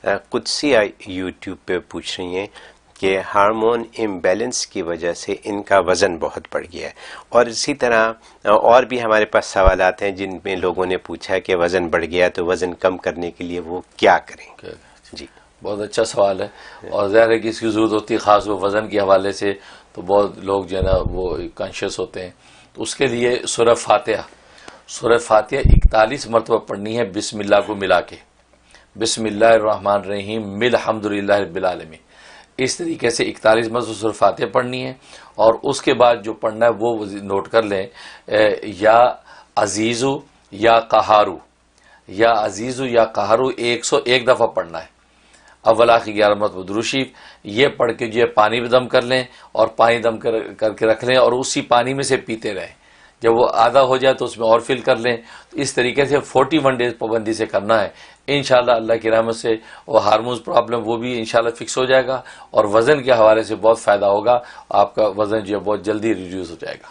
Qudsia YouTube پہ پوچھ رہی ہیں کہ ہارمون امبیلنس کی وجہ سے ان کا وزن بہت بڑھ گیا ہے، اور اسی طرح اور بھی ہمارے پاس سوالات ہیں جن میں لوگوں نے پوچھا ہے کہ وزن بڑھ گیا تو وزن کم کرنے کے لیے وہ کیا کریں. جی بہت اچھا سوال ہے، اور ظاہر ہے کہ اس کی ضرورت ہوتی ہے، خاص وہ وزن کے حوالے سے تو بہت لوگ جو ہے نا وہ کانشیس ہوتے ہیں. تو اس کے لیے سورہ فاتحہ 41 مرتبہ پڑھنی ہے بسم اللہ کو ملا کے. بسم اللہ الرحمن الرحیم الحمد للہ رب العالمین، اس طریقے سے 41 مرتبہ سورہ فاتحہ پڑھنی ہے. اور اس کے بعد جو پڑھنا ہے وہ نوٹ کر لیں، یا عزیزو یا قہارو، یا عزیزو یا قہارو 101 دفعہ پڑھنا ہے. اول آخر 11 مرتبہ درود شریف یہ پڑھ کے جو ہے پانی میں دم کر لیں، اور پانی دم کر کے رکھ لیں، اور اسی پانی میں سے پیتے رہیں. جب وہ آدھا ہو جائے تو اس میں اور فل کر لیں. تو اس طریقے سے 41 ڈیز پابندی سے کرنا ہے. انشاءاللہ اللہ کی رحمت سے وہ ہارمونز پرابلم وہ بھی انشاءاللہ فکس ہو جائے گا، اور وزن کے حوالے سے بہت فائدہ ہوگا. آپ کا وزن جو ہے بہت جلدی ریڈیوس ہو جائے گا.